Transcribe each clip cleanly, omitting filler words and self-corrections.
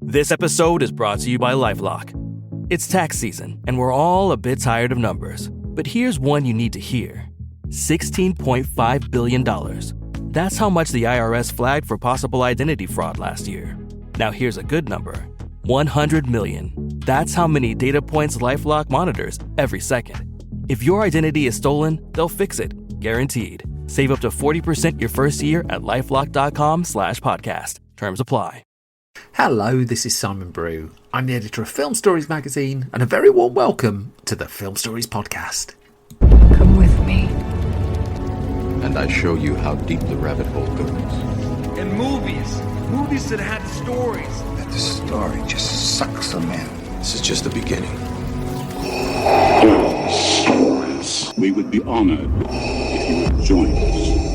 This episode is brought to you by LifeLock. It's tax season, and we're all a bit tired of numbers. But here's one you need to hear. $16.5 billion. That's how much the IRS flagged for possible identity fraud last year. Now here's a good number. 100 million. That's how many data points LifeLock monitors every second. If your identity is stolen, they'll fix it. Guaranteed. Save up to 40% your first year at LifeLock.com/podcast. Terms apply. Hello, this is Simon Brew. I'm the editor of Film Stories magazine, and a very warm welcome to the Film Stories podcast. Come with me. And I show you how deep the rabbit hole goes. And movies that had stories. That the story just sucks them in. This is just the beginning. Stories. We would be honored if you would join us.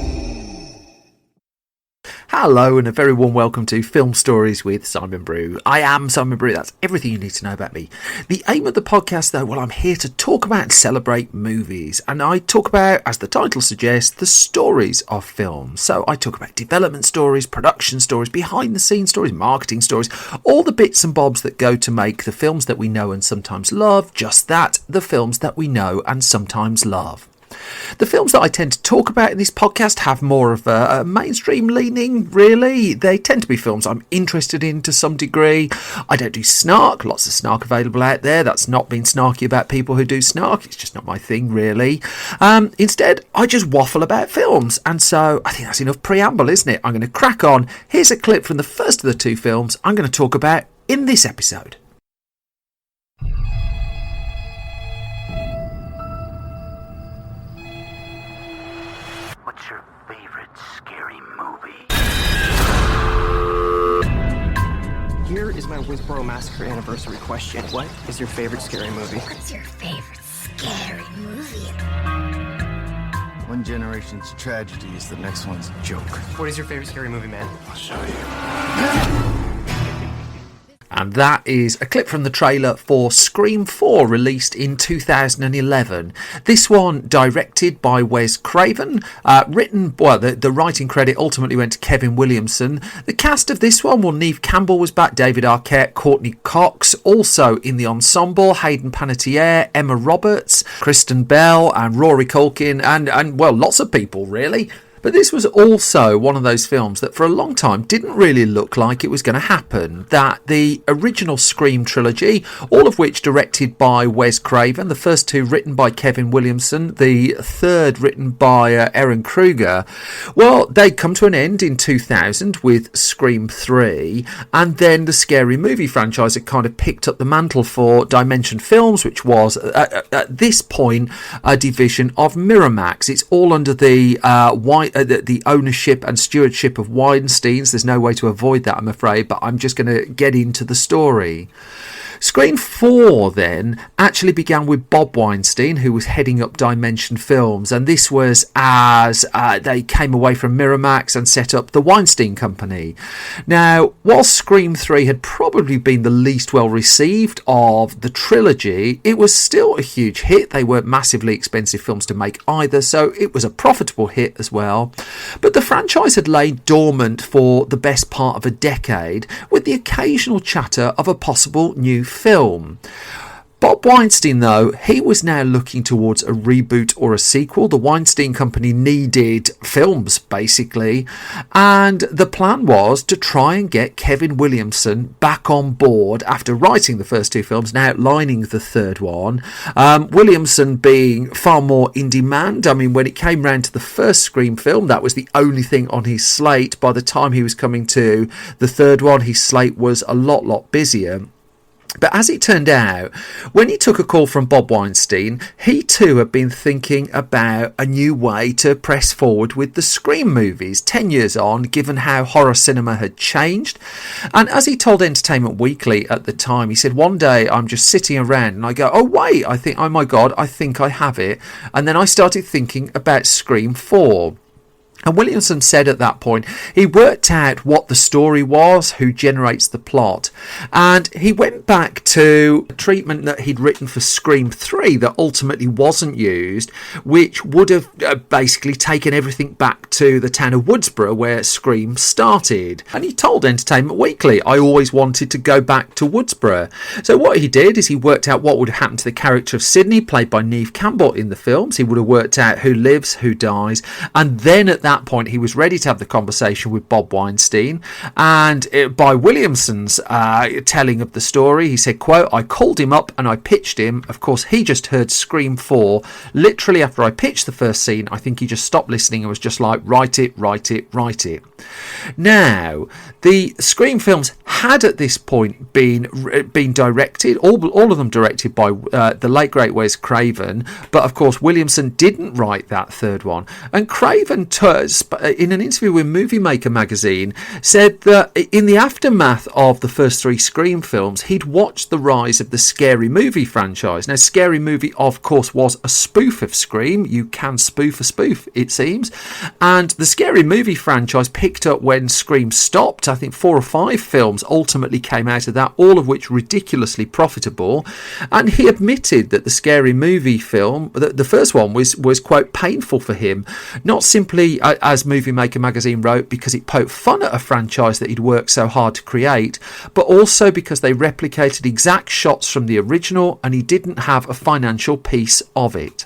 Hello, and a very warm welcome to Film Stories with Simon Brew. I am Simon Brew, that's everything you need to know about me. The aim of the podcast, though, well, I'm here to talk about and celebrate movies. And I talk about, as the title suggests, the stories of films. So I talk about development stories, production stories, behind-the-scenes stories, marketing stories, all the bits and bobs that go to make the films that we know and sometimes love, just that, the films that we know and sometimes love. The films that I tend to talk about in this podcast have more of a mainstream leaning, really. They tend to be films I'm interested in to some degree. I don't do snark, lots of snark available out there. That's not being snarky about people who do snark, it's just not my thing, really. Instead, I just waffle about films, and so I think that's enough preamble, isn't it? I'm going to crack on. Here's a clip from the first of the two films I'm going to talk about in this episode. What's your favorite scary movie? Here is my Whisboro Massacre anniversary question. What is your favorite scary movie? What's your favorite scary movie? One generation's tragedy is the next one's joke. What is your favorite scary movie, man? I'll show you. And that is a clip from the trailer for Scream 4, released in 2011. This one directed by Wes Craven, the writing credit ultimately went to Kevin Williamson. The cast of this one, well, Neve Campbell was back, David Arquette, Courtney Cox, also in the ensemble, Hayden Panettiere, Emma Roberts, Kristen Bell, and Rory Culkin, and well, lots of people, really. But this was also one of those films that for a long time didn't really look like it was going to happen. That the original Scream trilogy, all of which directed by Wes Craven, the first two written by Kevin Williamson, the third written by Erin Kruger, well, they come to an end in 2000 with Scream 3, and then the Scary Movie franchise had kind of picked up the mantle for Dimension Films, which was, at this point, a division of Miramax. It's all under the the ownership and stewardship of Weinstein's. There's no way to avoid that, I'm afraid, but I'm just going to get into the story. Scream 4 then actually began with Bob Weinstein, who was heading up Dimension Films, and this was as they came away from Miramax and set up the Weinstein Company. Now, while Scream 3 had probably been the least well received of the trilogy, it was still a huge hit. They weren't massively expensive films to make either, so it was a profitable hit as well. But the franchise had laid dormant for the best part of a decade, with the occasional chatter of a possible new film. Bob Weinstein, though, he was now looking towards a reboot or a sequel. The Weinstein Company needed films, basically, and the plan was to try and get Kevin Williamson back on board after writing the first two films and outlining the third one. Williamson being far more in demand. I mean, when it came round to the first Scream film, that was the only thing on his slate. By the time he was coming to the third one, his slate was a lot busier. But as it turned out, when he took a call from Bob Weinstein, he too had been thinking about a new way to press forward with the Scream movies 10 years on, given how horror cinema had changed. And as he told Entertainment Weekly at the time, he said, one day I'm just sitting around and I go, oh wait, oh my God, I think I have it. And then I started thinking about Scream 4. And Williamson said at that point he worked out what the story was, who generates the plot, and he went back to a treatment that he'd written for Scream 3 that ultimately wasn't used, which would have basically taken everything back to the town of Woodsboro where Scream started. And he told Entertainment Weekly, I always wanted to go back to Woodsboro. So what he did is he worked out what would happen to the character of Sidney, played by Neve Campbell in the films. He would have worked out who lives, who dies, and then at that point he was ready to have the conversation with Bob Weinstein. And by Williamson's telling of the story, he said, quote, I called him up and I pitched him. Of course, he just heard Scream 4. Literally after I pitched the first scene, I think he just stopped listening and was just like, write it, write it, write it. Now, the Scream films had at this point been directed, all of them directed by the late great Wes Craven, but of course Williamson didn't write that third one. And Craven, in an interview with Movie Maker magazine, said that in the aftermath of the first 3 Scream films, he'd watched the rise of the Scary Movie franchise. Now, Scary Movie, of course, was a spoof of Scream. You can spoof a spoof, it seems. And the Scary Movie franchise picked up when Scream stopped. I think 4 or 5 films ultimately came out of that, all of which ridiculously profitable. And he admitted that the Scary Movie film, the first one, was quite painful for him, not simply, as Movie Maker magazine wrote, because it poked fun at a franchise that he'd worked so hard to create, but also because they replicated exact shots from the original and he didn't have a financial piece of it.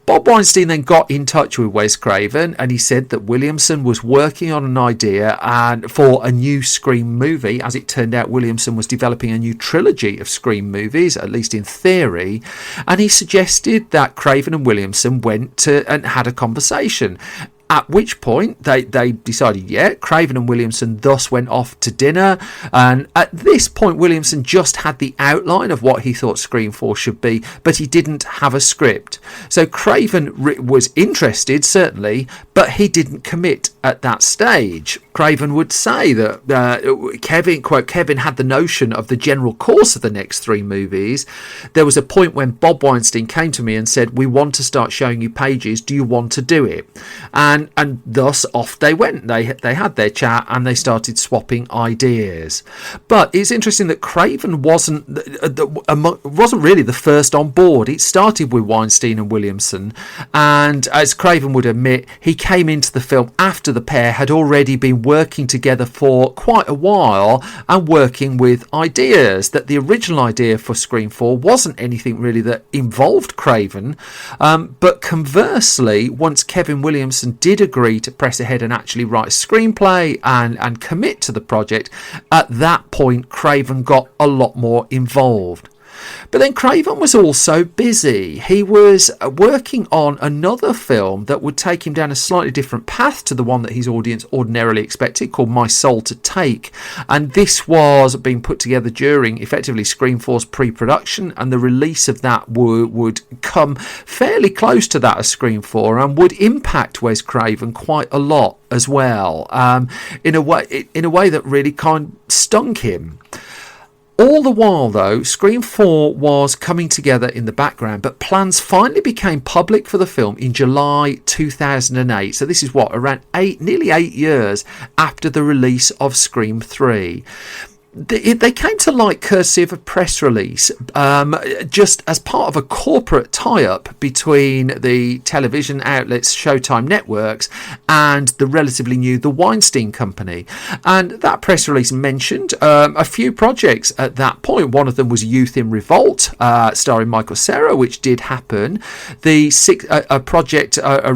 Bob Weinstein then got in touch with Wes Craven and he said that Williamson was working on an idea and for a new Scream movie. As it turned out, Williamson was developing a new trilogy of Scream movies, at least in theory, and he suggested that Craven and Williamson went to and had a conversation. At which point they decided, yeah, Craven and Williamson thus went off to dinner. And at this point, Williamson just had the outline of what he thought Scream 4 should be, but he didn't have a script. So Craven was interested, certainly, but he didn't commit at that stage. Craven would say that Kevin had the notion of the general course of the next 3 movies. There was a point when Bob Weinstein came to me and said, we want to start showing you pages. Do you want to do it? And thus off they went. They had their chat and they started swapping ideas. But it's interesting that Craven wasn't really the first on board. It started with Weinstein and Williamson, and as Craven would admit, he came into the film after the pair had already been working together for quite a while and working with ideas. That the original idea for Scream 4 wasn't anything really that involved Craven, but conversely, once Kevin Williamson did agree to press ahead and actually write a screenplay and commit to the project, at that point Craven got a lot more involved. But then Craven was also busy. He was working on another film that would take him down a slightly different path to the one that his audience ordinarily expected, called My Soul to Take. And this was being put together during, effectively, Scream 4's pre-production, and the release of that would come fairly close to that of Scream 4 and would impact Wes Craven quite a lot as well, in a way that really kind of stung him. All the while, though, Scream 4 was coming together in the background, but plans finally became public for the film in July 2008. So this is around nearly 8 years after the release of Scream 3. They came to light courtesy of a press release, just as part of a corporate tie-up between the television outlets Showtime Networks and the relatively new The Weinstein Company. And that press release mentioned a few projects at that point. One of them was Youth in Revolt, starring Michael Cera, which did happen. A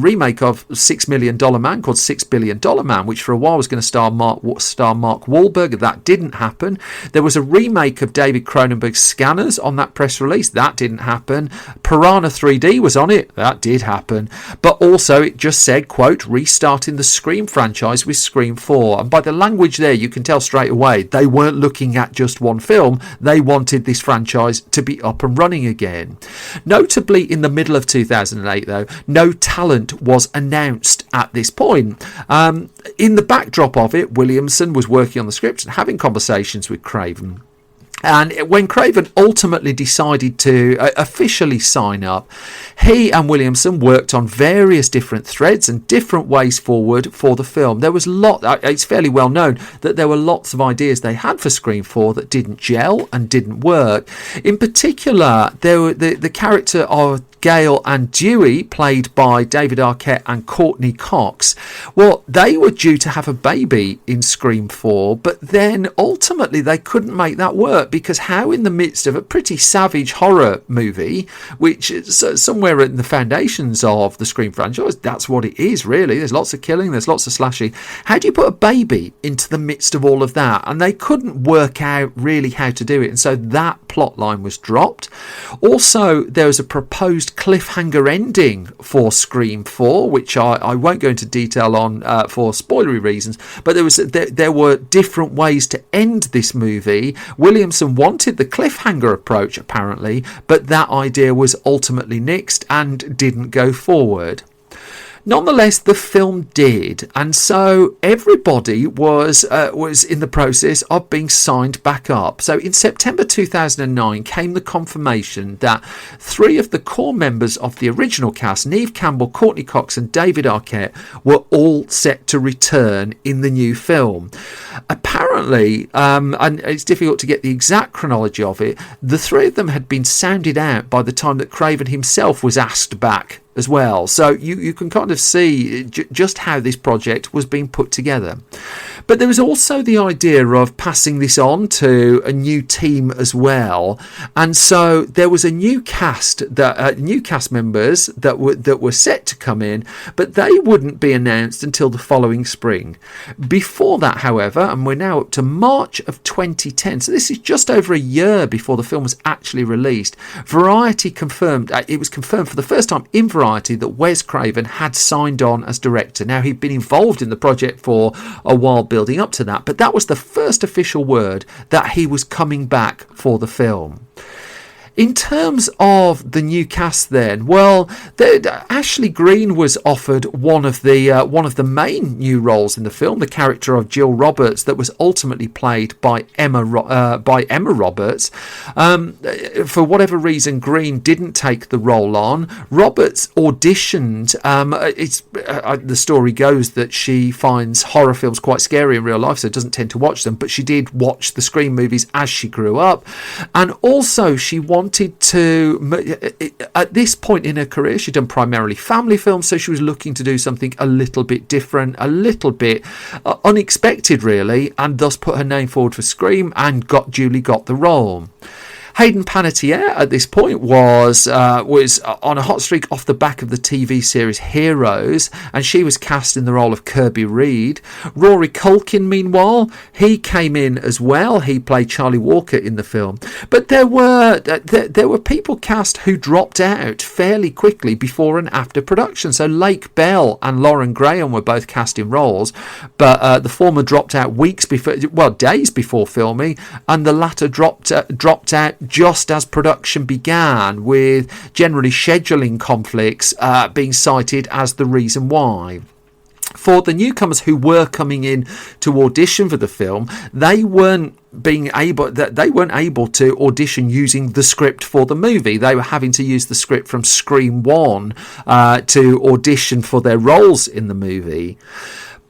remake of $6 Million Man called $6 Billion Man, which for a while was going to star Mark Wahlberg. That didn't happen. There was a remake of David Cronenberg's Scanners on that press release. That didn't happen. Piranha 3D was on it. That did happen. But also it just said, quote, restarting the Scream franchise with Scream 4. And by the language there, you can tell straight away they weren't looking at just one film. They wanted this franchise to be up and running again. Notably, in the middle of 2008, though, no talent was announced at this point. In the backdrop of it, Williamson was working on the script and having conversations with Craven. And when Craven ultimately decided to officially sign up, he and Williamson worked on various different threads and different ways forward for the film. There was it's fairly well known that there were lots of ideas they had for Scream 4 that didn't gel and didn't work. In particular, there were the character of Gail and Dewey, played by David Arquette and Courtney Cox. Well, they were due to have a baby in Scream 4, but then ultimately they couldn't make that work, because how in the midst of a pretty savage horror movie, which is somewhere in the foundations of the Scream franchise, that's what it is really, there's lots of killing, there's lots of slashing, how do you put a baby into the midst of all of that? And they couldn't work out really how to do it, and so that plot line was dropped. Also, there was a proposed cliffhanger ending for Scream 4, which I won't go into detail on for spoilery reasons, but there were different ways to end this movie. Williamson wanted the cliffhanger approach apparently, but that idea was ultimately nixed and didn't go forward. Nonetheless, the film did, and so everybody was in the process of being signed back up. So in September 2009 came the confirmation that 3 of the core members of the original cast, Neve Campbell, Courtney Cox and David Arquette, were all set to return in the new film. Apparently, and it's difficult to get the exact chronology of it, the 3 of them had been sounded out by the time that Craven himself was asked back as well. So you can kind of see just how this project was being put together. But there was also the idea of passing this on to a new team as well, and so there was a new cast members that were set to come in, but they wouldn't be announced until the following spring. Before that, however, and we're now up to March of 2010, so this is just over a year before the film was actually released, Variety confirmed, it was confirmed for the first time in Variety, that Wes Craven had signed on as director. Now, he'd been involved in the project for a while building up to that, but that was the first official word that he was coming back for the film. In terms of the new cast then, well, Ashley Greene was offered one of the main new roles in the film, the character of Jill Roberts, that was ultimately played by Emma Roberts. For whatever reason, Greene didn't take the role on. Roberts auditioned. The story goes that she finds horror films quite scary in real life, so doesn't tend to watch them, but she did watch the Scream movies as she grew up. And also she wanted to, at this point in her career, she'd done primarily family films, so she was looking to do something a little bit different, a little bit unexpected really, and thus put her name forward for Scream and duly got the role. Hayden Panettiere at this point was on a hot streak off the back of the TV series Heroes, and she was cast in the role of Kirby Reed. Rory Culkin, meanwhile, he came in as well. He played Charlie Walker in the film. But there were people cast who dropped out fairly quickly before and after production. So Lake Bell and Lauren Graham were both cast in roles, but the former dropped out days before filming, and the latter dropped out just as production began, with generally scheduling conflicts being cited as the reason why. For the newcomers who were coming in to audition for the film, they weren't able to audition using the script for the movie. They were having to use the script from Scream 1 to audition for their roles in the movie.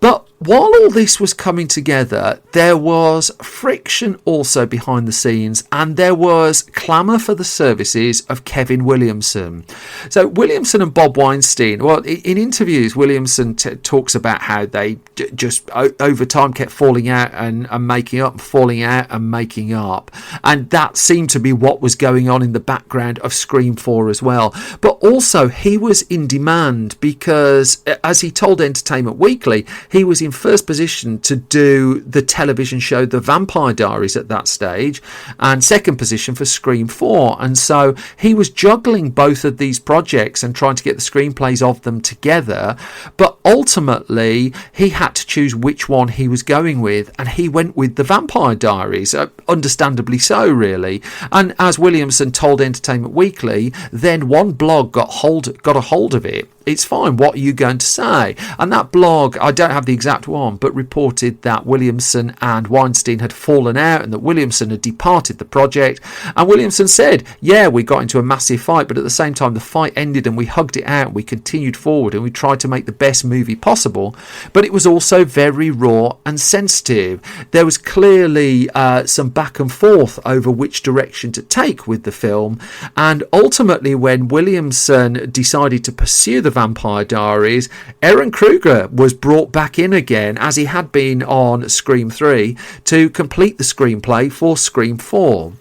But while all this was coming together, there was friction also behind the scenes, and there was clamour for the services of Kevin Williamson. So Williamson and Bob Weinstein, well, in interviews, Williamson talks about how they just over time kept falling out and making up, falling out and making up. And that seemed to be what was going on in the background of Scream 4 as well. But also he was in demand because, as he told Entertainment Weekly, he was in first position to do the television show The Vampire Diaries at that stage, and second position for Scream 4, and so he was juggling both of these projects and trying to get the screenplays of them together. But ultimately he had to choose which one he was going with, and he went with The Vampire Diaries, understandably so really. And as Williamson told Entertainment Weekly, then one blog got a hold of it it's fine. What are you going to say? And that blog, I don't have the exact one, but reported that Williamson and Weinstein had fallen out and that Williamson had departed the project. And Williamson said, yeah, we got into a massive fight, but at the same time the fight ended and we hugged it out, we continued forward and we tried to make the best movie possible. But it was also very raw and sensitive. There was clearly some back and forth over which direction to take with the film. And ultimately, when Williamson decided to pursue the Vampire Diaries, Aaron Kruger was brought back in again, as he had been on Scream 3, to complete the screenplay for Scream 4.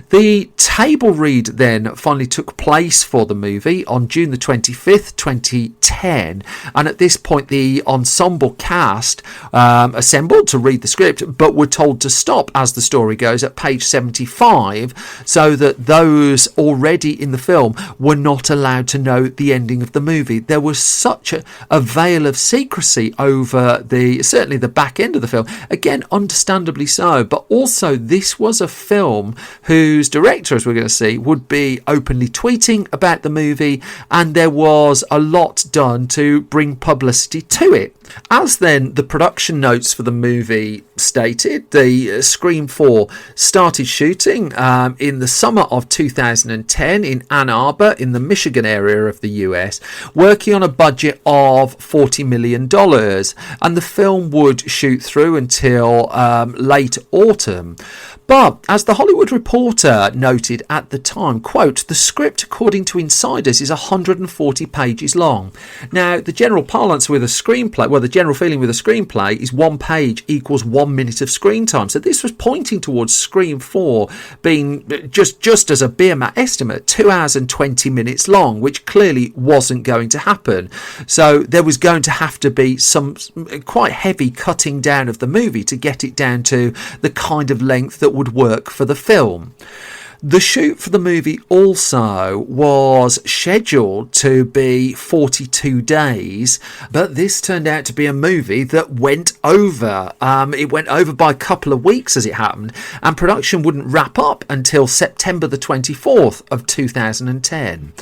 The table read then finally took place for the movie on June the 25th, 2010, and at this point the ensemble cast assembled to read the script, but were told to stop, as the story goes, at page 75, so that those already in the film were not allowed to know the ending of the movie. There was such a veil of secrecy over certainly the back end of the film, again understandably so, but also this was a film whose director, as we're going to see, would be openly tweeting about the movie, and there was a lot done to bring publicity to it. As then the production notes for the movie stated, the Scream 4 started shooting in the summer of 2010 in Ann Arbor in the Michigan area of the US, working on a budget of $40 million, and the film would shoot through until late autumn. But as the Hollywood Reporter noted at the time, quote, the script, according to insiders, is 140 pages long. Now, the general parlance with a screenplay, the general feeling with a screenplay is 1 page equals 1 minute of screen time. So this was pointing towards Scream 4 being, just as a beer mat estimate, 2 hours and 20 minutes long, which clearly wasn't going to happen. So there was going to have to be some quite heavy cutting down of the movie to get it down to the kind of length that would work for the film. The shoot for the movie also was scheduled to be 42 days, but this turned out to be a movie that went over. It went over by a couple of weeks as it happened, and production wouldn't wrap up until September the 24th of 2010.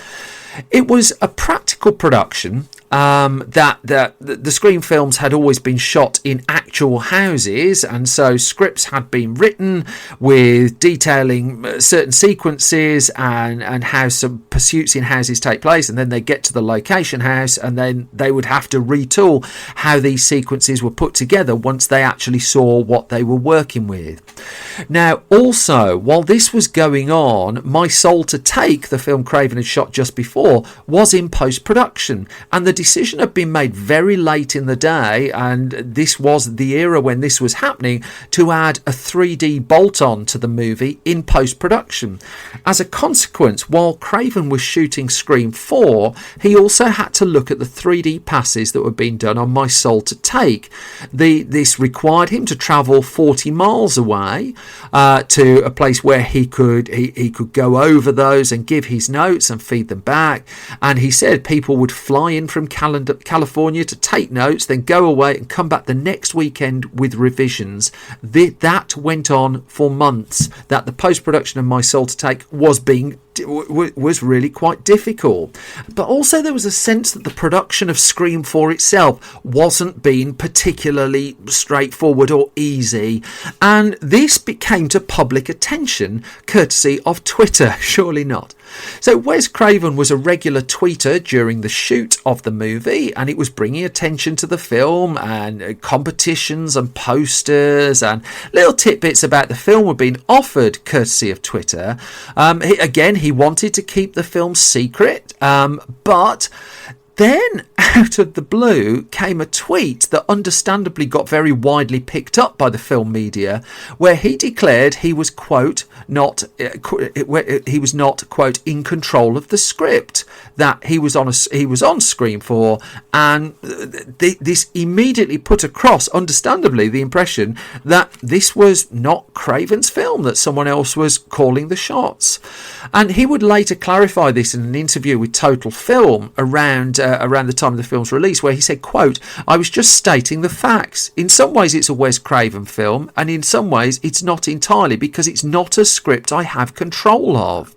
It was a practical production. That the Scream films had always been shot in actual houses, and so scripts had been written with detailing certain sequences and how some pursuits in houses take place, and then they get to the location house and then they would have to retool how these sequences were put together once they actually saw what they were working with. Now, also, while this was going on, My Soul to Take, the film Craven had shot just before, was in post-production, and the decision had been made very late in the day, and this was the era when this was happening, to add a 3D bolt-on to the movie in post-production. As a consequence, while Craven was shooting Scream 4, he also had to look at the 3D passes that were being done on My Soul to Take. This required him to travel 40 miles away to a place where he could go over those and give his notes and feed them back. And he said people would fly in from California to take notes, then go away and come back the next weekend with revisions. That went on for months. That the post-production of My Soul to Take was really quite difficult. But also there was a sense that the production of Scream 4 itself wasn't being particularly straightforward or easy, and this came to public attention courtesy of Twitter. Surely not. So Wes Craven was a regular tweeter during the shoot of the movie, and it was bringing attention to the film, and competitions and posters and little tidbits about the film were being offered courtesy of Twitter. He wanted to keep the film secret, but then, out of the blue, came a tweet that understandably got very widely picked up by the film media, where he declared he was, quote, not quote, in control of the script, that he was on Scream 4, and this immediately put across, understandably, the impression that this was not Craven's film, that someone else was calling the shots. And he would later clarify this in an interview with Total Film around the time of the film's release, where he said, quote, I was just stating the facts. In some ways it's a Wes Craven film, and in some ways it's not entirely, because it's not a script I have control of.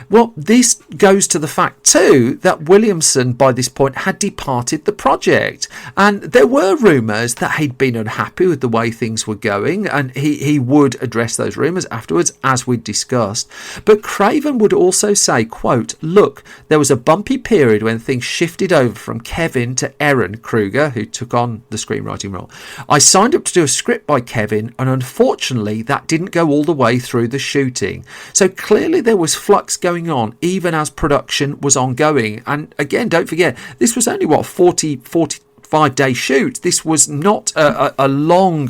Well, this goes to the fact too that Williamson by this point had departed the project, and there were rumours that he'd been unhappy with the way things were going, and he would address those rumours afterwards, as we discussed. But Craven would also say, quote, "Look, there was a bumpy period when things shifted over from Kevin to Erin Kruger, who took on the screenwriting role. I signed up to do a script by Kevin, and unfortunately that didn't go all the way through the shooting." So clearly there was flux going on even as production was ongoing. And again, don't forget, this was only 45-day shoot. This was not a long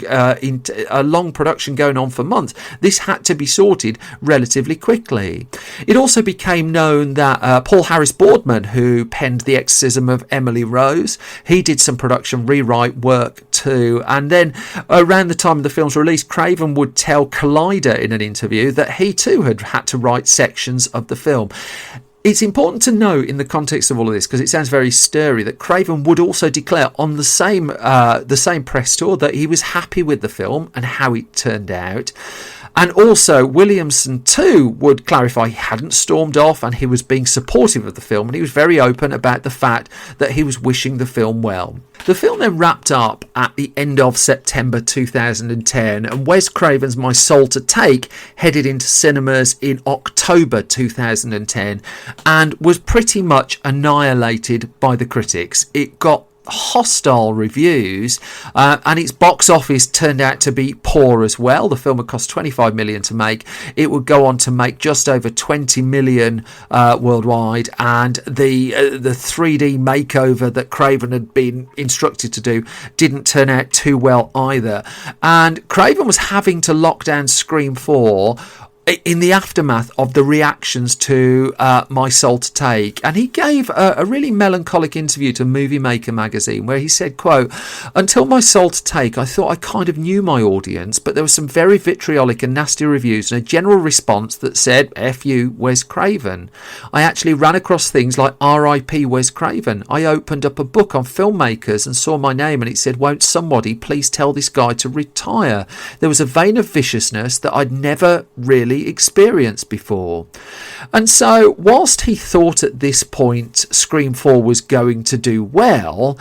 production going on for months. This had to be sorted relatively quickly. It also became known that Paul Harris Boardman, who penned The Exorcism of Emily Rose, he did some production rewrite work too. And then around the time of the film's release, Craven would tell Collider in an interview that he too had to write sections of the film. It's important to know in the context of all of this, because it sounds very stirry, that Craven would also declare on the same press tour that he was happy with the film and how it turned out. And also Williamson too would clarify he hadn't stormed off and he was being supportive of the film, and he was very open about the fact that he was wishing the film well. The film then wrapped up at the end of September 2010, and Wes Craven's My Soul to Take headed into cinemas in October 2010 and was pretty much annihilated by the critics. It got hostile reviews, and its box office turned out to be poor as well. The film had cost $25 million to make. It would go on to make just over $20 million worldwide, and the 3D makeover that Craven had been instructed to do didn't turn out too well either. And Craven was having to lock down Scream 4 in the aftermath of the reactions to My Soul to Take, and he gave a really melancholic interview to Movie Maker magazine where he said, quote, "Until My Soul to Take, I thought I kind of knew my audience, but there were some very vitriolic and nasty reviews and a general response that said, F you, Wes Craven. I actually ran across things like R.I.P. Wes Craven. I opened up a book on filmmakers and saw my name and it said, won't somebody please tell this guy to retire? There was a vein of viciousness that I'd never really experienced before." And so whilst he thought at this point Scream 4 was going to do well,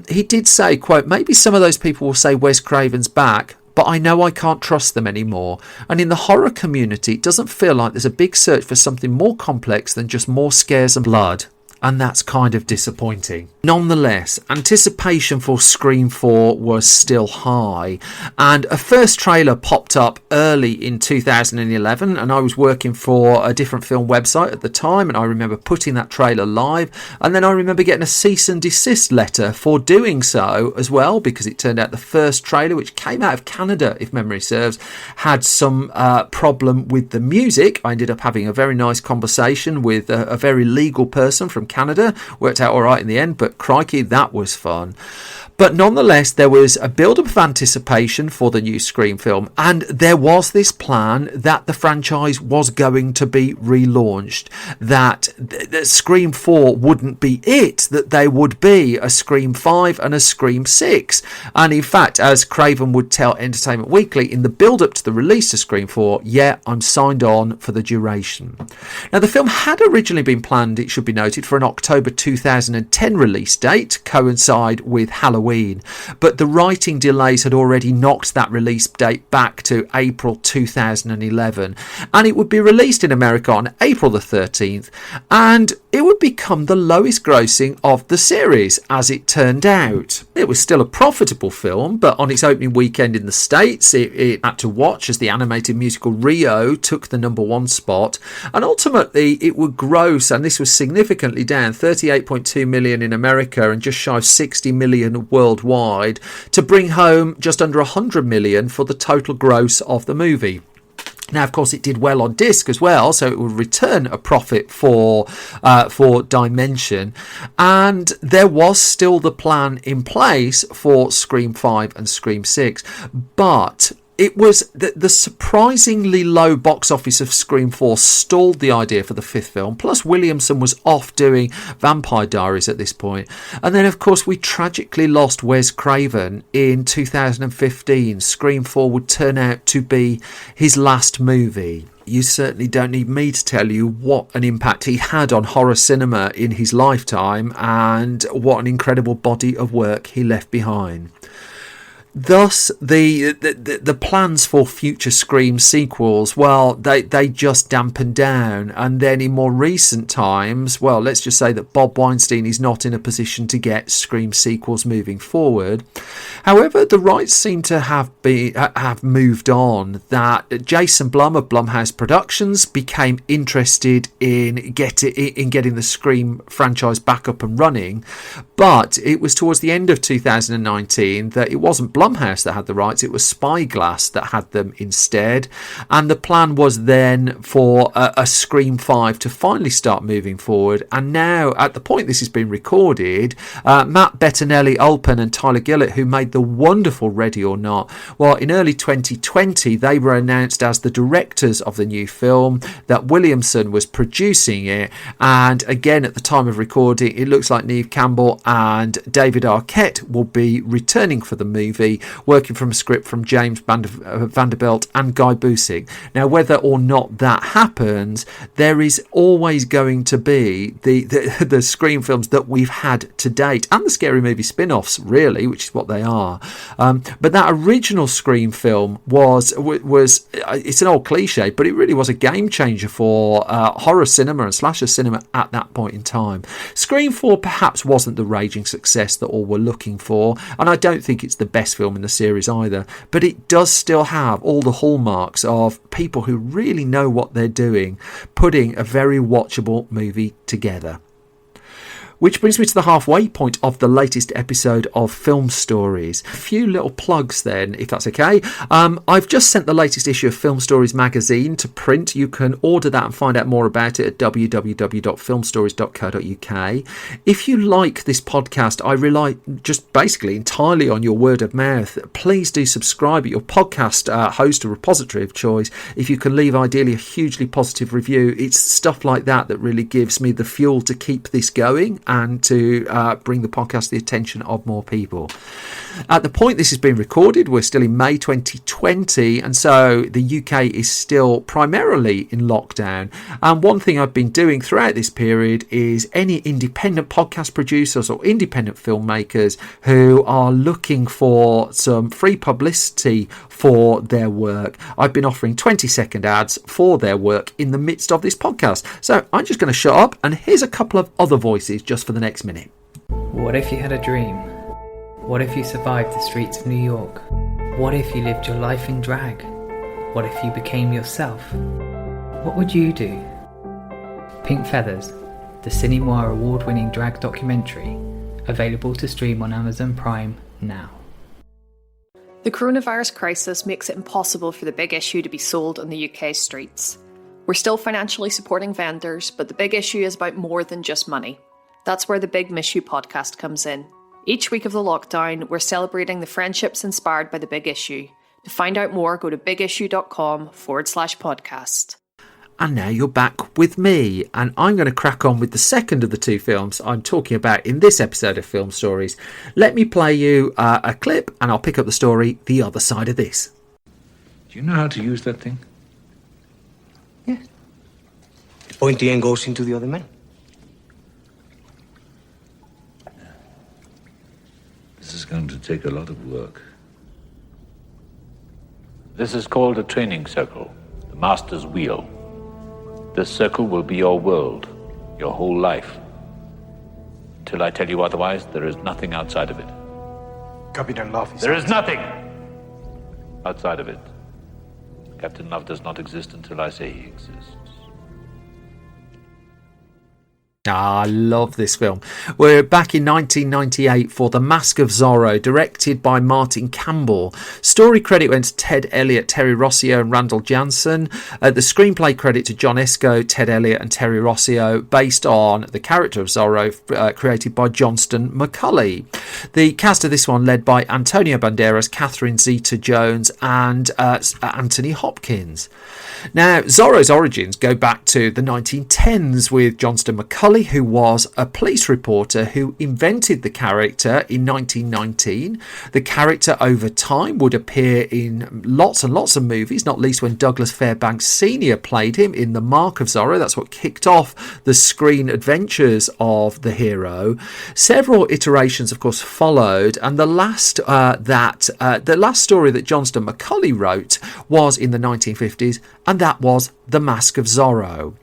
he did say, quote, "Maybe some of those people will say Wes Craven's back, but I know I can't trust them anymore. And in the horror community, it doesn't feel like there's a big search for something more complex than just more scares and blood." And that's kind of disappointing. Nonetheless, anticipation for Scream 4 was still high, and a first trailer popped up early in 2011, and I was working for a different film website at the time, and I remember putting that trailer live, and then I remember getting a cease and desist letter for doing so as well, because it turned out the first trailer, which came out of Canada if memory serves, had some problem with the music. I ended up having a very nice conversation with a very legal person from Canada. Worked out all right in the end, but crikey, that was fun. But nonetheless, there was a build-up of anticipation for the new Scream film, and there was this plan that the franchise was going to be relaunched, that Scream 4 wouldn't be it, that there would be a Scream 5 and a Scream 6. And in fact, as Craven would tell Entertainment Weekly, in the build-up to the release of Scream 4, yeah, I'm signed on for the duration. Now, the film had originally been planned, it should be noted, for an October 2010 release date, to coincide with Halloween. But the writing delays had already knocked that release date back to April 2011, and it would be released in America on April the 13th, and it would become the lowest grossing of the series, as it turned out. It was still a profitable film, but on its opening weekend in the States, it had to watch as the animated musical Rio took the #1 spot, and ultimately it would gross, and this was significantly down, $38.2 million in America and just shy of $60 million worldwide, to bring home just under $100 million for the total gross of the movie. Now, of course, it did well on disc as well, so it would return a profit for Dimension. And there was still the plan in place for Scream 5 and Scream 6, but it was the surprisingly low box office of Scream 4 stalled the idea for the fifth film. Plus, Williamson was off doing Vampire Diaries at this point. And then, of course, we tragically lost Wes Craven in 2015. Scream 4 would turn out to be his last movie. you certainly don't need me to tell you what an impact he had on horror cinema in his lifetime and what an incredible body of work he left behind. Thus, the plans for future Scream sequels, well, they just dampened down. And then in more recent times, well, let's just say that Bob Weinstein is not in a position to get Scream sequels moving forward. However, the rights seem to have moved on. That Jason Blum of Blumhouse Productions became interested in getting the Scream franchise back up and running. But it was towards the end of 2019 that it wasn't Blumhouse that had the rights, it was Spyglass that had them instead, and the plan was then for a Scream 5 to finally start moving forward. And now, at the point this has been recorded, Matt Bettinelli, Ulpen and Tyler Gillett, who made the wonderful Ready or Not, well, in early 2020 they were announced as the directors of the new film, that Williamson was producing it, and again at the time of recording it looks like Neve Campbell and David Arquette will be returning for the movie, working from a script from James Vanderbilt and Guy Busick. Now, whether or not that happens, there is always going to be the Scream films that we've had to date, and the Scary Movie spin-offs, really, which is what they are. But that original Scream film was it's an old cliche, but it really was a game changer for horror cinema and slasher cinema at that point in time. Scream 4 perhaps wasn't the raging success that all were looking for, and I don't think it's the best film in the series either, but it does still have all the hallmarks of people who really know what they're doing, putting a very watchable movie together. Which brings me to the halfway point of the latest episode of Film Stories. A few little plugs then, if that's okay. I've just sent the latest issue of Film Stories magazine to print. You can order that and find out more about it at www.filmstories.co.uk. If you like this podcast, I rely just basically entirely on your word of mouth. Please do subscribe at your podcast host or repository of choice. If you can leave ideally a hugely positive review, it's stuff like that that really gives me the fuel to keep this going and to bring the podcast to the attention of more people. At the point this has been recorded, we're still in May 2020, and so the UK is still primarily in lockdown. And one thing I've been doing throughout this period is any independent podcast producers or independent filmmakers who are looking for some free publicity for their work, I've been offering 20-second ads for their work in the midst of this podcast. So I'm just going to shut up, and here's a couple of other voices just for the next minute. What if you had a dream? What if you survived the streets of New York? What if you lived your life in drag? What if you became yourself? What would you do? Pink Feathers, the Cine Noir award-winning drag documentary, available to stream on Amazon Prime now. The coronavirus crisis makes it impossible for The Big Issue to be sold on the UK streets. We're still financially supporting vendors, but The Big Issue is about more than just money. That's where the Big Issue podcast comes in. Each week of the lockdown, we're celebrating the friendships inspired by The Big Issue. To find out more, go to bigissue.com/podcast. And now you're back with me, and I'm going to crack on with the second of the two films I'm talking about in this episode of Film Stories. Let me play you a clip, and I'll pick up the story the other side of this. Do you know how to use that thing? Yes. The pointy end goes into the other man. This is going to take a lot of work. This is called a training circle, the Master's Wheel. This circle will be your world, your whole life. Till I tell you otherwise, there is nothing outside of it. Captain Love is... There is nothing outside of it. Captain Love does not exist until I say he exists. I love this film. We're back in 1998 for The Mask of Zorro, directed by Martin Campbell. Story credit went to Ted Elliott, Terry Rossio and Randall Jansen. The screenplay credit to John Esco, Ted Elliott and Terry Rossio, based on the character of Zorro, created by Johnston McCulley. The cast of this one led by Antonio Banderas, Catherine Zeta-Jones and Anthony Hopkins. Now, Zorro's origins go back to the 1910s with Johnston McCulley McCulley, who was a police reporter who invented the character in 1919. The character over time would appear in lots and lots of movies, not least when Douglas Fairbanks Sr. played him in The Mark of Zorro. That's what kicked off the screen adventures of the hero. Several iterations, of course, followed, and the last story that Johnston McCulley wrote was in the 1950s, and that was The Mask of Zorro.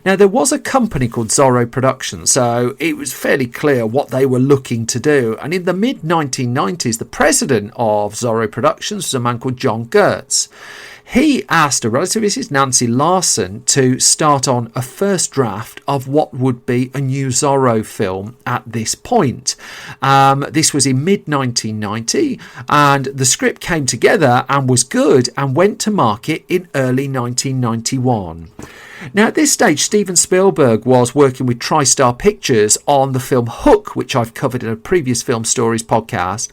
Now, there was a company called Zorro Productions, so it was fairly clear what they were looking to do. And in the mid-1990s, the president of Zorro Productions was a man called John Gertz. He asked a relative, this is Nancy Larson, to start on a first draft of what would be a new Zorro film at this point. This was in mid-1990, and the script came together and was good and went to market in early 1991. Now, at this stage, Steven Spielberg was working with TriStar Pictures on the film Hook, which I've covered in a previous Film Stories podcast.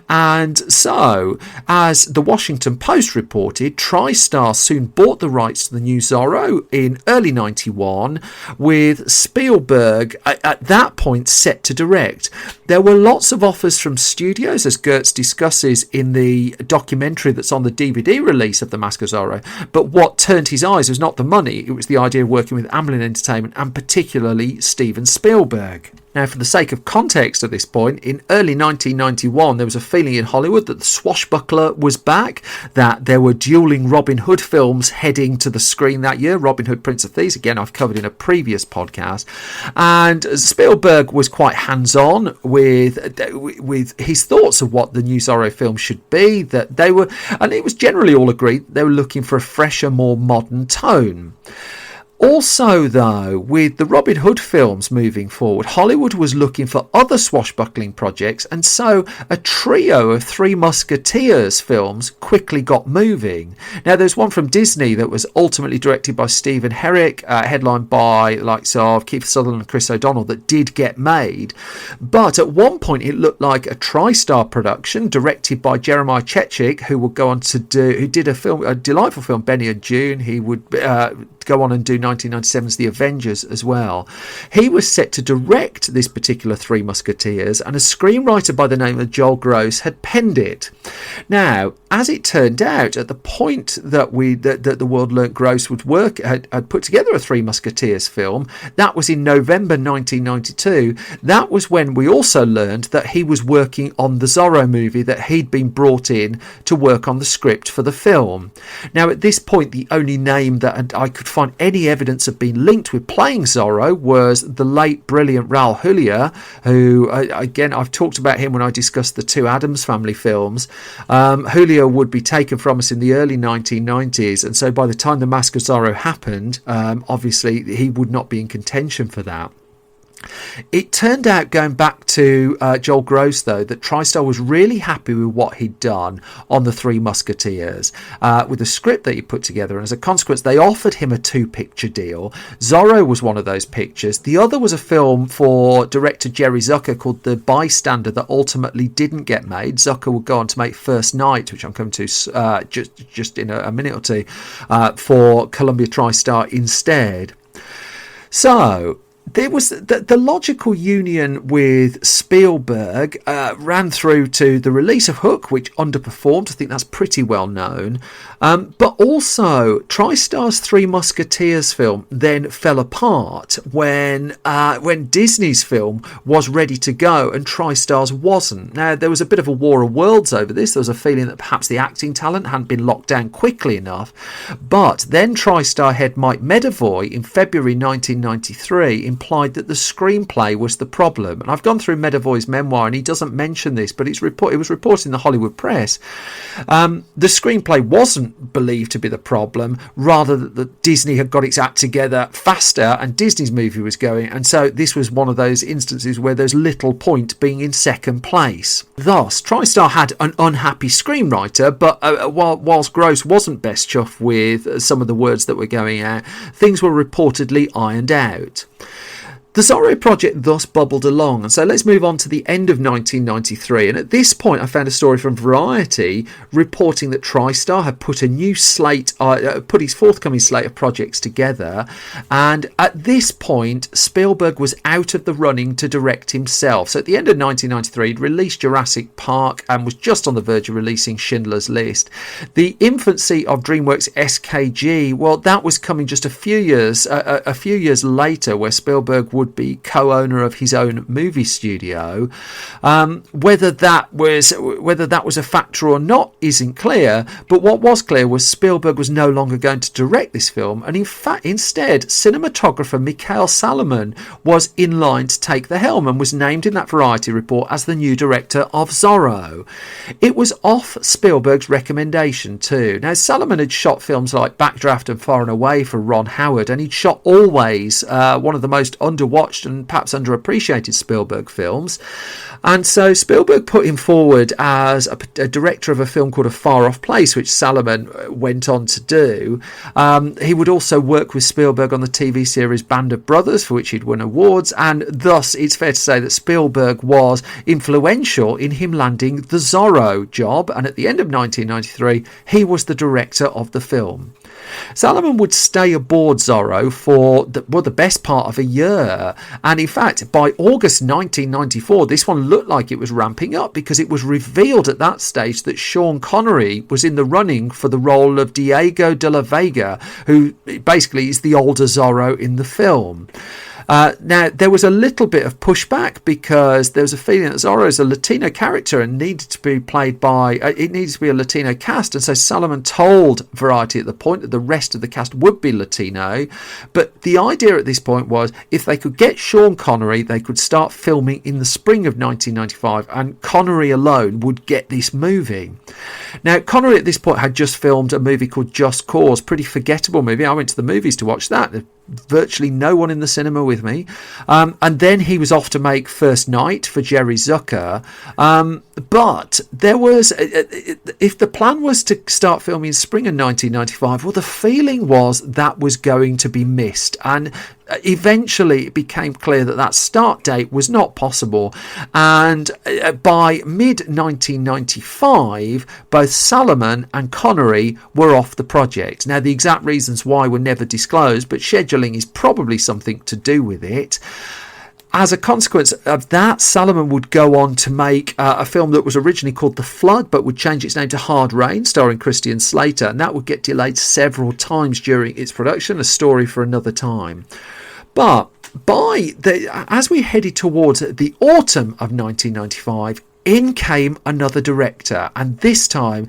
And so, as the Washington Post reported, TriStar soon bought the rights to the new Zorro in early 91, with Spielberg at that point set to direct. There were lots of offers from studios, as Gertz discusses in the documentary that's on the DVD release of The Mask of Zorro. But what turned his eyes was not the money, it was the idea of working with Amblin Entertainment and particularly Steven Spielberg. Now, for the sake of context at this point, in early 1991, there was a feeling in Hollywood that the swashbuckler was back, that there were dueling Robin Hood films heading to the screen that year. Robin Hood, Prince of Thieves, again, I've covered in a previous podcast. And Spielberg was quite hands-on with his thoughts of what the new Zorro film should be, that they were, and it was generally all agreed, they were looking for a fresher, more modern tone. Also, though, with the Robin Hood films moving forward, Hollywood was looking for other swashbuckling projects, and so a trio of Three Musketeers films quickly got moving. Now, there's one from Disney that was ultimately directed by Stephen Herrick, headlined by the likes of Kiefer Sutherland and Chris O'Donnell, that did get made. But at one point, it looked like a TriStar production directed by Jeremiah Chechik, who would go on to who did a delightful film, Benny and June. He would go on and do 1997's The Avengers as well. He was set to direct this particular Three Musketeers, and a screenwriter by the name of Joel Gross had penned it. Now, as it turned out, at the point that the world learnt Gross would had put together a Three Musketeers film, that was in November 1992. That was when we also learned that he was working on the Zorro movie, that he'd been brought in to work on the script for the film. Now, at this point, the only name that I could find any evidence of being linked with playing Zorro was the late brilliant Raul Julia, who again, I've talked about him when I discussed the two Addams Family films. Julia would be taken from us in the early 1990s, and so by the time The Mask of Zorro happened, obviously he would not be in contention for that. It turned out, going back to Joel Gross, though, that TriStar was really happy with what he'd done on the Three Musketeers, with the script that he put together, and as a consequence they offered him a 2-picture deal. Zorro was one of those pictures. The other was a film for director Jerry Zucker called The Bystander that ultimately didn't get made. Zucker would go on to make First Night, which I'm coming to just in a minute or two, for Columbia TriStar instead. So there was the logical union with Spielberg ran through to the release of Hook, which underperformed. I think that's pretty well known. But also, TriStar's Three Musketeers film then fell apart when Disney's film was ready to go and TriStar's wasn't. Now, there was a bit of a war of worlds over this. There was a feeling that perhaps the acting talent hadn't been locked down quickly enough. But then TriStar head Mike Medavoy in February 1993 implied that the screenplay was the problem. And I've gone through Medavoy's memoir, and he doesn't mention this, but it was reported in the Hollywood press. The screenplay wasn't believed to be the problem, rather that Disney had got its act together faster and Disney's movie was going, and so this was one of those instances where there's little point being in second place. Thus, TriStar had an unhappy screenwriter, but whilst Gross wasn't best chuffed with some of the words that were going out, things were reportedly ironed out. The Zorro project thus bubbled along, and so let's move on to the end of 1993. And at this point, I found a story from Variety reporting that TriStar had put his forthcoming slate of projects together, and at this point, Spielberg was out of the running to direct himself. So at the end of 1993, he'd released Jurassic Park and was just on the verge of releasing Schindler's List. The infancy of DreamWorks SKG, well, that was coming just a few years later, where Spielberg would be co-owner of his own movie studio. Whether that was a factor or not isn't clear, but what was clear was Spielberg was no longer going to direct this film, and in fact, instead, cinematographer Mikhail Salomon was in line to take the helm and was named in that Variety report as the new director of Zorro. It was off Spielberg's recommendation too. Now, Salomon had shot films like Backdraft and Far and Away for Ron Howard, and he'd shot Always, one of the most underwatched and perhaps underappreciated Spielberg films. And so Spielberg put him forward as a director of a film called A Far Off Place, which Salomon went on to do. He would also work with Spielberg on the TV series Band of Brothers, for which he'd won awards, and thus it's fair to say that Spielberg was influential in him landing the Zorro job, and at the end of 1993 he was the director of the film. Salomon would stay aboard Zorro for the best part of a year, and in fact by August 1994 this one looked like it was ramping up, because it was revealed at that stage that Sean Connery was in the running for the role of Diego de la Vega, who basically is the older Zorro in the film. Now, there was a little bit of pushback because there was a feeling that Zorro is a Latino character and needed to be played by, it needs to be a Latino cast. And so Salomon told Variety at the point that the rest of the cast would be Latino. But the idea at this point was if they could get Sean Connery, they could start filming in the spring of 1995, and Connery alone would get this moving. Now, Connery at this point had just filmed a movie called Just Cause, pretty forgettable movie. I went to the movies to watch that. Virtually no one in the cinema with me, and then he was off to make First Night for Jerry Zucker, but there was, if the plan was to start filming in spring of 1995, well, the feeling was that was going to be missed, and eventually it became clear that that start date was not possible, and by mid-1995 both Salomon and Connery were off the project. Now, the exact reasons why were never disclosed, but scheduling is probably something to do with it. As a consequence of that, Salomon would go on to make a film that was originally called The Flood, but would change its name to Hard Rain, starring Christian Slater, and that would get delayed several times during its production, a story for another time. But as we headed towards the autumn of 1995, in came another director, and this time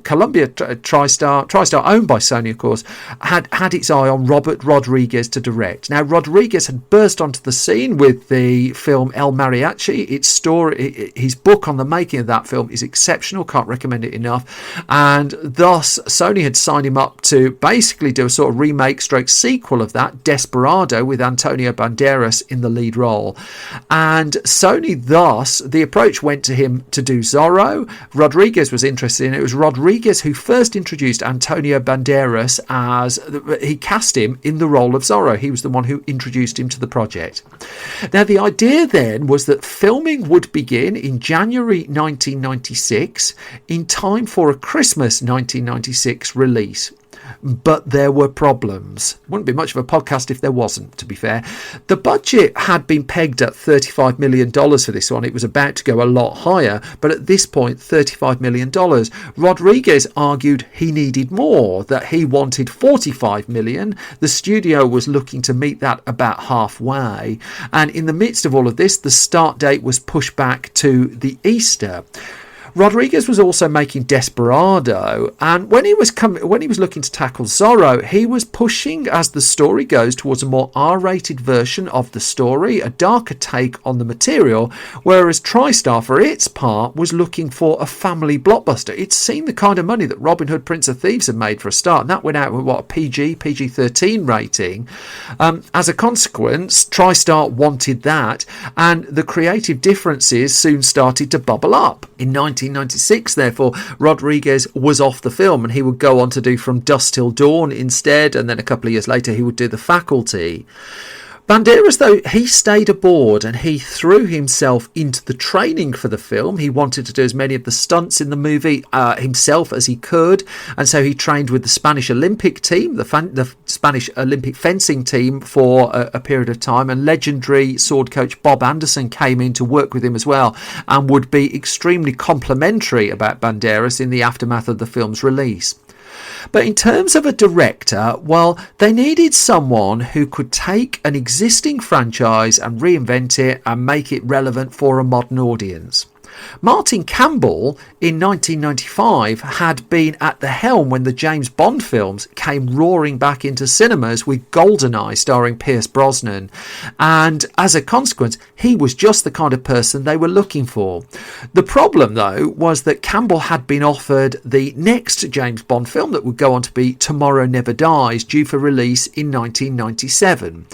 Columbia TriStar, owned by Sony of course, had its eye on Robert Rodriguez to direct. Now, Rodriguez had burst onto the scene with the film El Mariachi. His book on the making of that film is exceptional, can't recommend it enough, and thus Sony had signed him up to basically do a sort of remake stroke sequel of that, Desperado, with Antonio Banderas in the lead role. And Sony, thus, the approach went to him to do Zorro. Rodriguez was interested in it. It was Rodriguez who first introduced Antonio Banderas he cast him in the role of Zorro. He was the one who introduced him to the project. Now, the idea then was that filming would begin in January 1996 in time for a Christmas 1996 release. But there were problems. Wouldn't be much of a podcast if there wasn't, to be fair. The budget had been pegged at $35 million for this one. It was about to go a lot higher, but at this point, $35 million. Rodriguez argued he needed more, that he wanted $45 million. The studio was looking to meet that about halfway. And in the midst of all of this, the start date was pushed back to the Easter. Rodriguez was also making Desperado, and when he was looking to tackle Zorro, he was pushing, as the story goes, towards a more R-rated version of the story, a darker take on the material, whereas TriStar, for its part, was looking for a family blockbuster. It's seen the kind of money that Robin Hood, Prince of Thieves had made for a start, and that went out with a PG-13 rating. As a consequence, TriStar wanted that, and the creative differences soon started to bubble up. In 1996, therefore, Rodriguez was off the film, and he would go on to do From Dusk Till Dawn instead, and then a couple of years later he would do The Faculty. Banderas, though, he stayed aboard and he threw himself into the training for the film. He wanted to do as many of the stunts in the movie himself as he could, and so he trained with the Spanish Olympic team, the Spanish Olympic fencing team, for a period of time, and legendary sword coach Bob Anderson came in to work with him as well and would be extremely complimentary about Banderas in the aftermath of the film's release. But in terms of a director, well, they needed someone who could take an existing franchise and reinvent it and make it relevant for a modern audience. Martin Campbell in 1995 had been at the helm when the James Bond films came roaring back into cinemas with GoldenEye starring Pierce Brosnan, and as a consequence he was just the kind of person they were looking for. The problem, though, was that Campbell had been offered the next James Bond film that would go on to be Tomorrow Never Dies, due for release in 1997.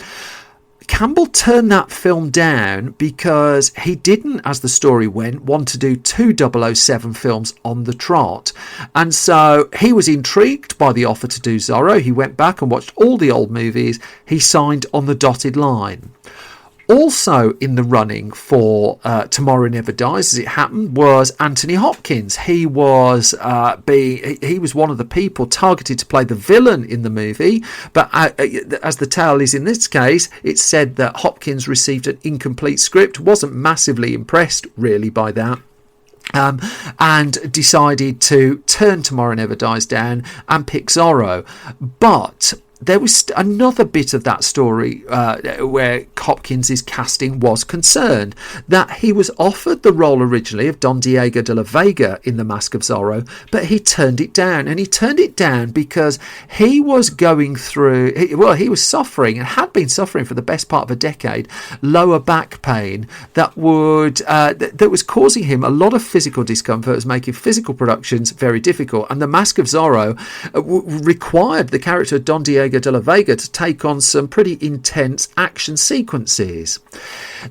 Campbell turned that film down because he didn't, as the story went, want to do two 007 films on the trot. And so he was intrigued by the offer to do Zorro. He went back and watched all the old movies. He signed on the dotted line. Also in the running for Tomorrow Never Dies, as it happened, was Anthony Hopkins. He was one of the people targeted to play the villain in the movie, but as the tale is in this case, it's said that Hopkins received an incomplete script, wasn't massively impressed really by that, and decided to turn Tomorrow Never Dies down and pick Zorro. But there was another bit of that story where Hopkins' casting was concerned, that he was offered the role originally of Don Diego de la Vega in The Mask of Zorro, but he turned it down. And he turned it down because he was going through, he was suffering and had been suffering for the best part of a decade, lower back pain that was causing him a lot of physical discomfort. It was making physical productions very difficult. And The Mask of Zorro required the character of Don Diego de la Vega to take on some pretty intense action sequences.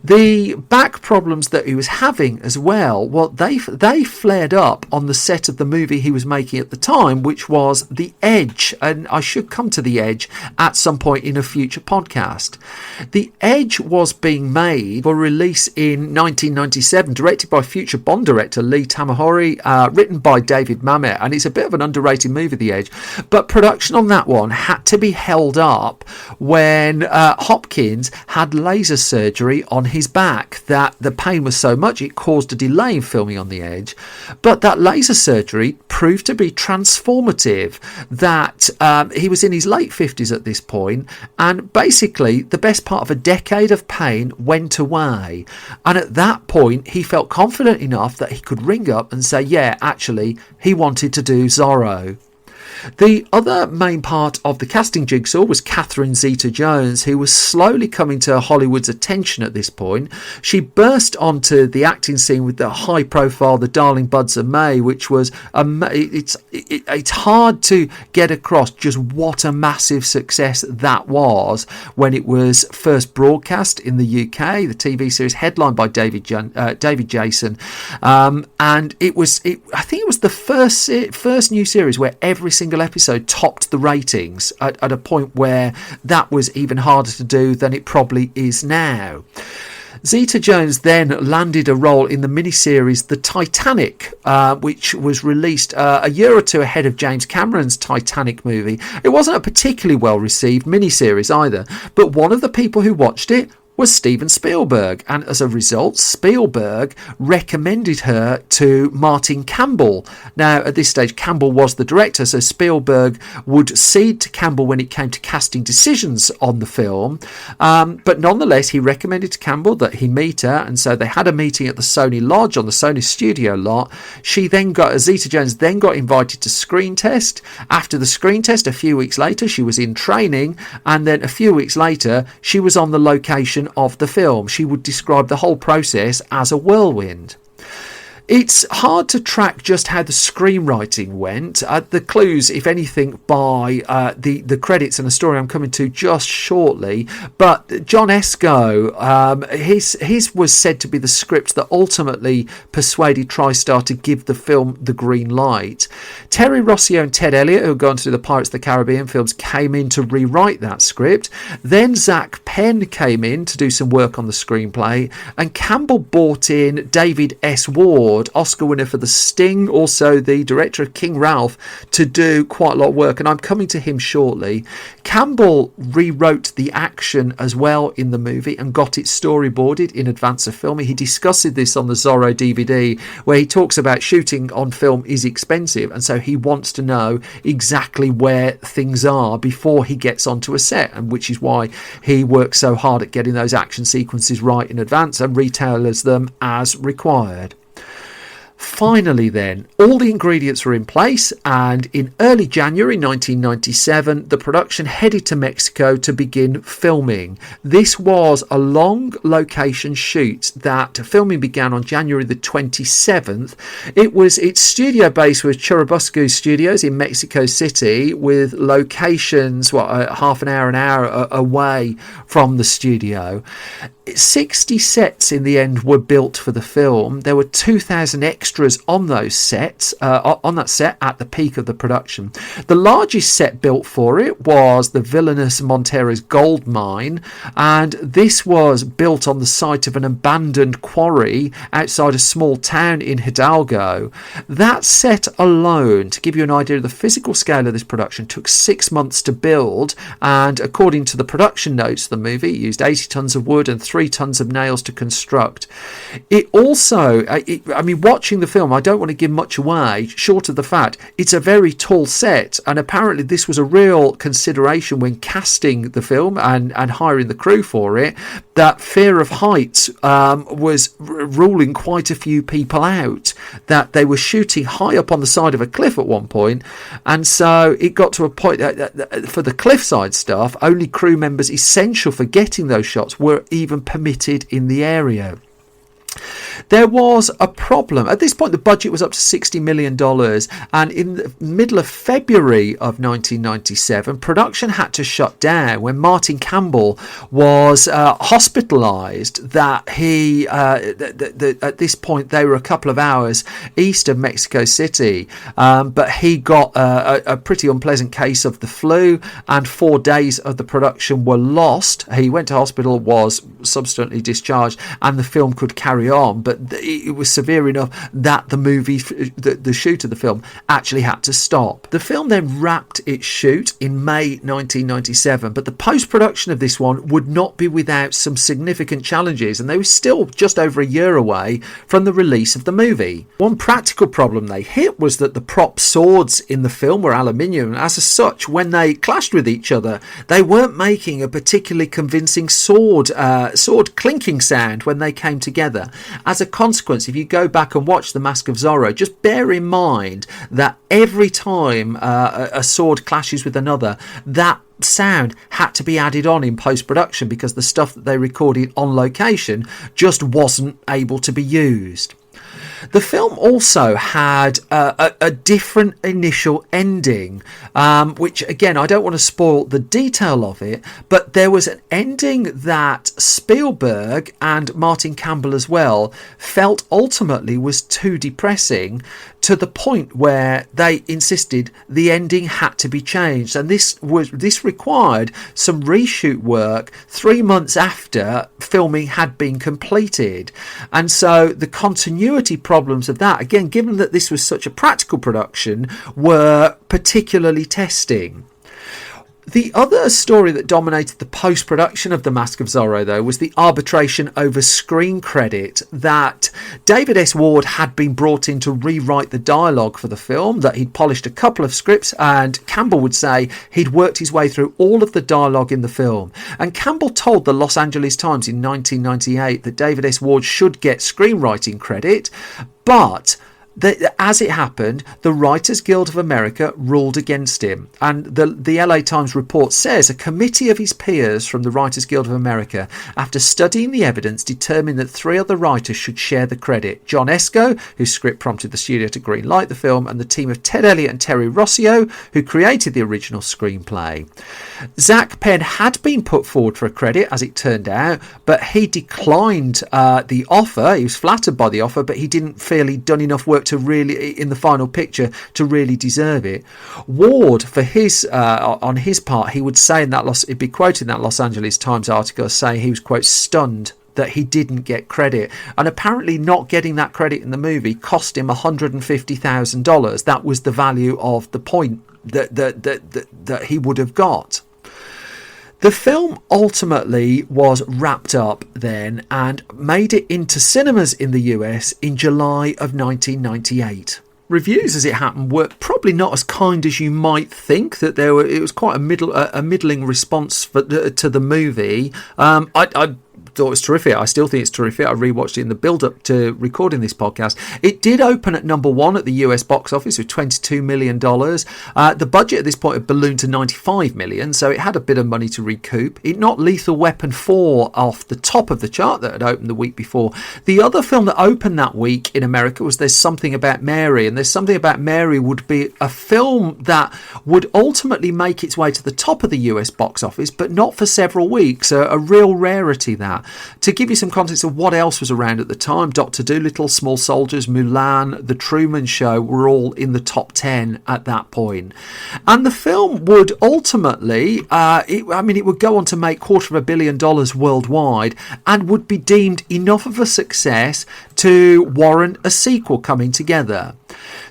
The back problems that he was having as well, they flared up on the set of the movie he was making at the time, which was The Edge, and I should come to The Edge at some point in a future podcast. The Edge was being made for release in 1997, directed by future Bond director Lee Tamahori, written by David Mamet, and it's a bit of an underrated movie, The Edge, but production on that one had to be held up when Hopkins had laser surgery on his back, that the pain was so much it caused a delay in filming on The Edge. But that laser surgery proved to be transformative, that he was in his late 50s at this point, and basically the best part of a decade of pain went away, and at that point he felt confident enough that he could ring up and say, yeah, actually he wanted to do Zorro. The other main part of the casting jigsaw was Catherine Zeta-Jones, who was slowly coming to Hollywood's attention at this point. She burst onto the acting scene with the high profile The Darling Buds of May, which was it's hard to get across just what a massive success that was when it was first broadcast in the UK. The TV series headlined by David Jason, and I think it was the first new series where every single episode topped the ratings at a point where that was even harder to do than it probably is now. Zeta-Jones then landed a role in the miniseries The Titanic, which was released a year or two ahead of James Cameron's Titanic movie. It wasn't a particularly well received miniseries either, but one of the people who watched it was Steven Spielberg, and as a result Spielberg recommended her to Martin Campbell. Now at this stage Campbell was the director, so Spielberg would cede to Campbell when it came to casting decisions on the film, but nonetheless he recommended to Campbell that he meet her, and so they had a meeting at the Sony Lodge on the Sony studio lot. Zeta-Jones then got invited to screen test. After the screen test, a few weeks later she was in training, and then a few weeks later she was on the location of the film. She would describe the whole process as a whirlwind. It's hard to track just how the screenwriting went. The clues, if anything, by the credits and a story I'm coming to just shortly. But John Esco, his was said to be the script that ultimately persuaded TriStar to give the film the green light. Terry Rossio and Ted Elliott, who had gone to do the Pirates of the Caribbean films, came in to rewrite that script. Then Zach Penn came in to do some work on the screenplay, and Campbell brought in David S. Ward, Oscar winner for The Sting, also the director of King Ralph, to do quite a lot of work, and I'm coming to him shortly. Campbell rewrote the action as well in the movie and got it storyboarded in advance of filming. He discusses this on the Zorro DVD, where he talks about shooting on film is expensive, and so he wants to know exactly where things are before he gets onto a set, and which is why he works so hard at getting those action sequences right in advance and retailers them as required. Finally then, all the ingredients were in place, and in early January 1997 the production headed to Mexico to begin filming. This was a long location shoot that filming began on January the 27th. Its studio base was Churubusco Studios in Mexico City, with locations half an hour away from the studio. 60 sets in the end were built for the film. There were 2,000 extras on those sets, on that set at the peak of the production. The largest set built for it was the villainous Montero's gold mine, and this was built on the site of an abandoned quarry outside a small town in Hidalgo. That set alone, to give you an idea of the physical scale of this production, took 6 months to build, and according to the production notes of the movie, it used 80 tons of wood and 3 tons of nails to construct. It also, watching the film, I don't want to give much away, short of the fact it's a very tall set, and apparently this was a real consideration when casting the film and hiring the crew for it, that fear of heights was ruling quite a few people out, that they were shooting high up on the side of a cliff at one point, and so it got to a point that for the cliffside stuff, only crew members essential for getting those shots were even permitted in the area. There was a problem. At this point, the budget was up to $60 million, and in the middle of February of 1997, production had to shut down when Martin Campbell was hospitalised. At this point, they were a couple of hours east of Mexico City, but he got a pretty unpleasant case of the flu, and 4 days of the production were lost. He went to hospital, was subsequently discharged, and the film could carry on, but it was severe enough that the shoot of the film actually had to stop. The film then wrapped its shoot in May 1997, but the post-production of this one would not be without some significant challenges, and they were still just over a year away from the release of the movie. One practical problem they hit was that the prop swords in the film were aluminium, and as such, when they clashed with each other, they weren't making a particularly convincing sword clinking sound when they came together. As a consequence, if you go back and watch The Mask of Zorro, just bear in mind that every time a sword clashes with another, that sound had to be added on in post-production because the stuff that they recorded on location just wasn't able to be used. The film also had a different initial ending, which again, I don't want to spoil the detail of it, but there was an ending that Spielberg and Martin Campbell as well felt ultimately was too depressing, to the point where they insisted the ending had to be changed, and this required some reshoot work 3 months after filming had been completed. And so the continuity problems of that, again, given that this was such a practical production, were particularly testing. The other story that dominated the post-production of The Mask of Zorro, though, was the arbitration over screen credit, that David S. Ward had been brought in to rewrite the dialogue for the film, that he'd polished a couple of scripts, and Campbell would say he'd worked his way through all of the dialogue in the film. And Campbell told the Los Angeles Times in 1998 that David S. Ward should get screenwriting credit, but as it happened, the Writers Guild of America ruled against him. And the LA Times report says a committee of his peers from the Writers Guild of America, after studying the evidence, determined that 3 other writers should share the credit. John Esco, whose script prompted the studio to greenlight the film, and the team of Ted Elliott and Terry Rossio, who created the original screenplay. Zach Penn had been put forward for a credit, as it turned out, but he declined the offer. He was flattered by the offer, but he didn't feel he'd done enough work to really, in the final picture, to really deserve it. Ward, for his on his part, he would say he'd be quoted in that Los Angeles Times article saying he was, quote, stunned that he didn't get credit, and apparently not getting that credit in the movie cost him $150,000. That was the value of the point that he would have got. The film ultimately was wrapped up then and made it into cinemas in the US in July of 1998. Reviews, as it happened, were probably not as kind as you might think. That it was quite a middling response to the movie. I thought it was terrific. I still think it's terrific. I rewatched it in the build-up to recording this podcast. It did open at number 1 at the US box office with $22 million. The budget at this point had ballooned to $95 million, so it had a bit of money to recoup. It knocked Lethal Weapon 4 off the top of the chart that had opened the week before. The other film that opened that week in America was There's Something About Mary, and There's Something About Mary would be a film that would ultimately make its way to the top of the US box office, but not for several weeks. A real rarity, that. To give you some context of what else was around at the time, Dr. Dolittle, Small Soldiers, Mulan, The Truman Show were all in the top 10 at that point. And the film would ultimately, it would go on to make $250 million worldwide and would be deemed enough of a success to warrant a sequel coming together.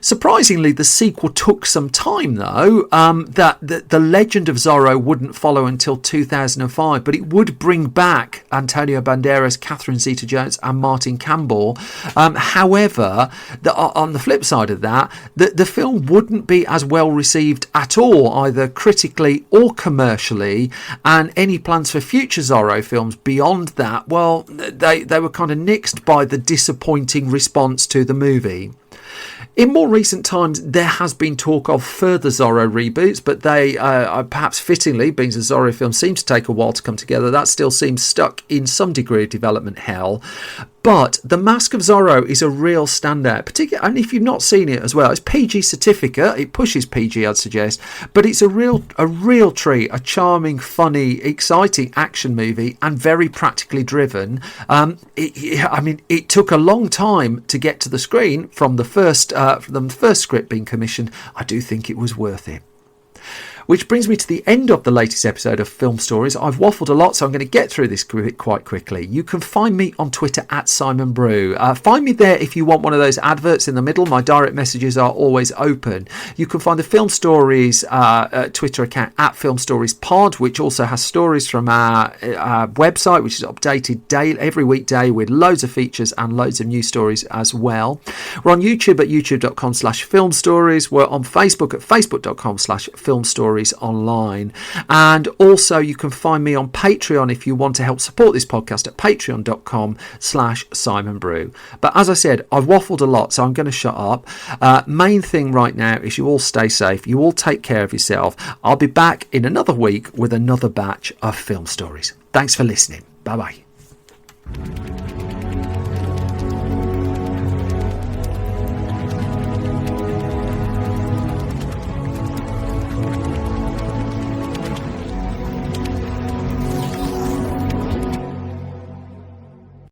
Surprisingly, the sequel took some time, though. The Legend of Zorro wouldn't follow until 2005, but it would bring back Antonio Banderas, Catherine Zeta-Jones and Martin Campbell. However, on the flip side of that, the film wouldn't be as well received at all, either critically or commercially, and any plans for future Zorro films beyond that, well, they were kind of nixed by the disappointing response to the movie. In more recent times, there has been talk of further Zorro reboots, but they are perhaps fittingly, being as Zorro films seem to take a while to come together, that still seems stuck in some degree of development hell. But The Mask of Zorro is a real standout, particularly, and if you've not seen it as well, it's PG certificate, it pushes PG, I'd suggest, but it's a real treat, a charming, funny, exciting action movie, and very practically driven. It took a long time to get to the screen from the first script being commissioned. I do think it was worth it. Which brings me to the end of the latest episode of Film Stories. I've waffled a lot, so I'm going to get through this quite quickly. You can find me on Twitter at Simon Brew. Find me there if you want one of those adverts in the middle. My direct messages are always open. You can find the Film Stories Twitter account at Film Stories Pod, which also has stories from our website, which is updated every weekday with loads of features and loads of news stories as well. We're on YouTube at youtube.com/Film Stories. We're on Facebook at facebook.com/Film Stories online, and also you can find me on Patreon if you want to help support this podcast at patreon.com/Simon Brew. But as I said, I've waffled a lot, so I'm going to shut up. Main thing right now is you all stay safe, you all take care of yourself. I'll be back in another week with another batch of Film Stories. Thanks for listening. Bye bye.